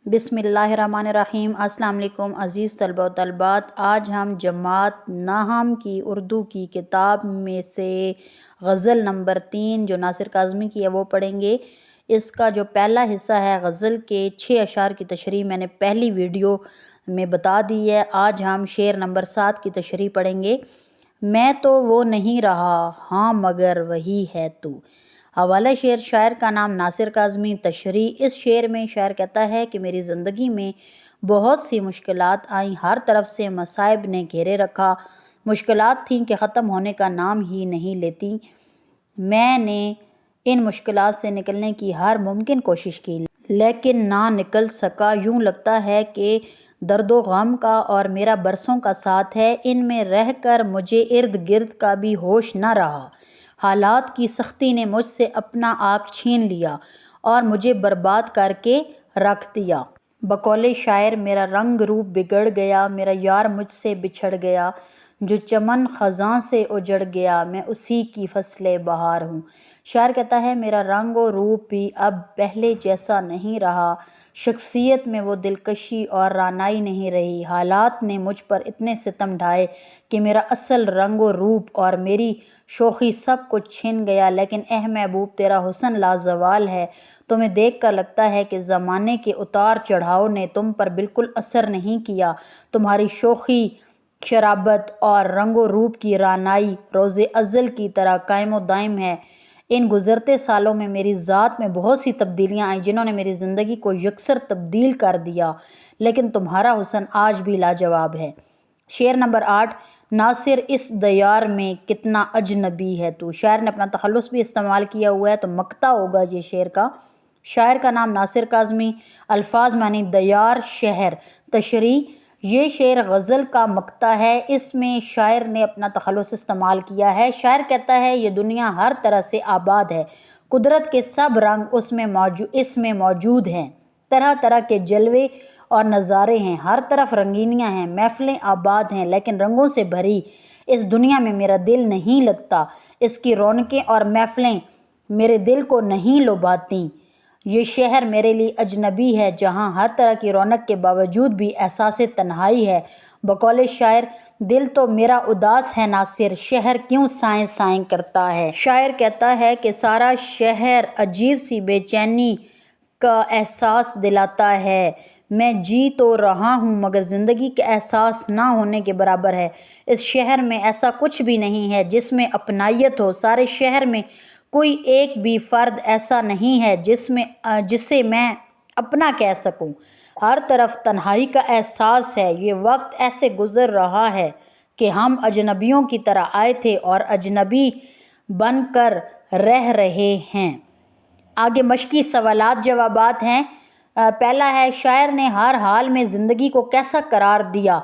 बिस्मिल्लाहिर्रहमानिर्रहीम। अस्सलाम वालेकुम अज़ीज़ तलबा व तलबात। आज हम जमात नाहम की उर्दू की किताब में से गज़ल नंबर 3 जो नासिर काज़मी की है वो पढ़ेंगे। इसका जो पहला हिस्सा है गज़ल के 6 अशार की तशरीह मैंने पहली वीडियो में बता दी है। आज हम शेर नंबर 7 की तशरीह पढ़ेंगे। मैं तो वो नहीं रहा, हाँ मगर वही है तू। हवाला शेर, शायर का नाम नासिर काज़मी। तशरीह, इस शेर में शायर कहता है कि मेरी ज़िंदगी में बहुत सी मुश्किलात आईं, हर तरफ से मसाइब ने घेरे रखा। मुश्किलात थीं कि ख़त्म होने का नाम ही नहीं लेती। मैंने इन मुश्किलात से निकलने की हर मुमकिन कोशिश की, लेकिन ना निकल सका। यूँ लगता है कि दर्दो गम का और मेरा बरसों का साथ है, इनमें रह कर मुझे इर्द गिर्द का भी होश न रहा। हालात की सख्ती ने मुझसे अपना आप छीन लिया और मुझे बर्बाद करके रख दिया। बकौले शायर, मेरा रंग रूप बिगड़ गया, मेरा यार मुझसे बिछड़ गया। जो चमन ख़ज़ां से उजड़ गया, मैं उसी की फसले बहार हूँ। शायर कहता है मेरा रंग और रूप भी अब पहले जैसा नहीं रहा। शख्सियत में वो दिलकशी और रानाई नहीं रही। हालात ने मुझ पर इतने सितम ढाए कि मेरा असल रंग और रूप और मेरी शोखी सब कुछ छिन गया। लेकिन एह महबूब, तेरा हुस्न लाजवाल है। तुम्हें देख कर लगता है कि ज़माने के उतार चढ़ाव ने तुम पर बिल्कुल असर नहीं किया। तुम्हारी शोखी, शराबत और रंगो रूप की रानाई रोज़े अज़ल की तरह कायम दायम है। इन गुज़रते सालों में मेरी ज़ात में बहुत सी तब्दीलियाँ आईं जिन्होंने मेरी ज़िंदगी को यकसर तब्दील कर दिया, लेकिन तुम्हारा हुस्न आज भी लाजवाब है। शेर नंबर 8, नासिर इस दयार में कितना अजनबी है तू। शायर ने अपना तखल्लुस भी इस्तेमाल किया हुआ है, तो मक्ता होगा ये शेर का। शायर का नाम नासिर काज़मी। अल्फाज मानी दयार, शहर। तशरीह, ये शेर गज़ल का मक्ता है। इसमें शायर ने अपना तखल्लुस इस्तेमाल किया है। शायर कहता है ये दुनिया हर तरह से आबाद है, कुदरत के सब रंग इसमें मौजूद हैं। तरह तरह के जलवे और नज़ारे हैं, हर तरफ रंगीनियाँ हैं, महफिलें आबाद हैं, लेकिन रंगों से भरी इस दुनिया में मेरा दिल नहीं लगता। इसकी रौनकें और महफिलें मेरे दिल को नहीं लुभाती। ये शहर मेरे लिए अजनबी है, जहाँ हर तरह की रौनक के बावजूद भी एहसास तन्हाई है। बकौले शायर, दिल तो मेरा उदास है नासिर, शहर क्यों साएं साएं करता है। शायर कहता है कि सारा शहर अजीब सी बेचैनी का एहसास दिलाता है। मैं जी तो रहा हूँ मगर ज़िंदगी का एहसास ना होने के बराबर है। इस शहर में ऐसा कुछ भी नहीं है जिसमें अपनायत हो। सारे शहर में कोई एक भी फ़र्द ऐसा नहीं है जिसे मैं अपना कह सकूं। हर तरफ तन्हाई का एहसास है। ये वक्त ऐसे गुज़र रहा है कि हम अजनबियों की तरह आए थे और अजनबी बनकर रह रहे हैं। आगे मश्की सवालात जवाबात हैं। पहला है, शायर ने हर हाल में ज़िंदगी को कैसा करार दिया।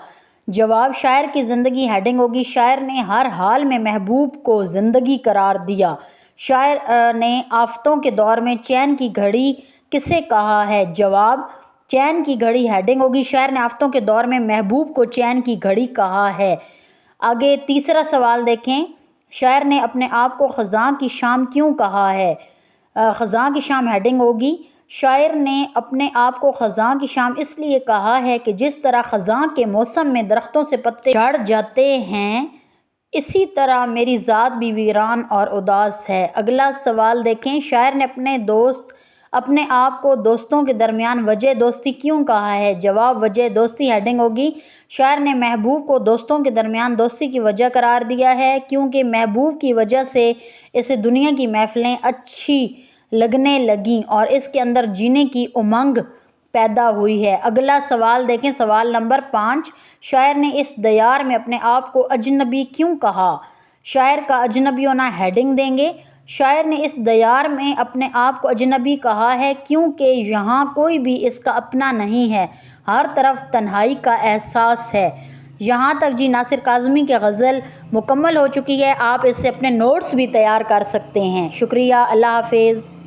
जवाब, शायर की ज़िंदगी। हेडिंग होगी शायर ने हर हाल में महबूब को ज़िंदगी करार दिया। शायर ने आफतों के दौर में चैन की घड़ी किसे कहा है। जवाब, चैन की घड़ी। हेडिंग होगी शायर ने आफतों के दौर में महबूब को चैन की घड़ी कहा है। आगे तीसरा सवाल देखें, शायर ने अपने आप को ख़ज़ां की शाम क्यों कहा है। ख़ज़ां की शाम हेडिंग होगी। शायर ने अपने आप को ख़ज़ां की शाम इसलिए कहा है कि जिस तरह ख़ज़ां के मौसम में दरख्तों से पत्ते झड़ जाते हैं, इसी तरह मेरी ज़ात भी वीरान और उदास है। अगला सवाल देखें, शायर ने अपने आप को दोस्तों के दरमियान वजह दोस्ती क्यों कहा है। जवाब, वजह दोस्ती। हेडिंग होगी शायर ने महबूब को दोस्तों के दरमियान दोस्ती की वजह करार दिया है, क्योंकि महबूब की वजह से इसे दुनिया की महफिलें अच्छी लगने लगीं और इसके अंदर जीने की उमंग पैदा हुई है। अगला सवाल देखें, सवाल नंबर 5, शायर ने इस दयार में अपने आप को अजनबी क्यों कहा। शायर का अजनबी होना हेडिंग देंगे। शायर ने इस दयार में अपने आप को अजनबी कहा है क्योंकि यहाँ कोई भी इसका अपना नहीं है, हर तरफ तन्हाई का एहसास है। यहाँ तक जी नासिर काज़मी की गज़ल मुकम्मल हो चुकी है। आप इससे अपने नोट्स भी तैयार कर सकते हैं। शुक्रिया, अल्लाह हाफिज़।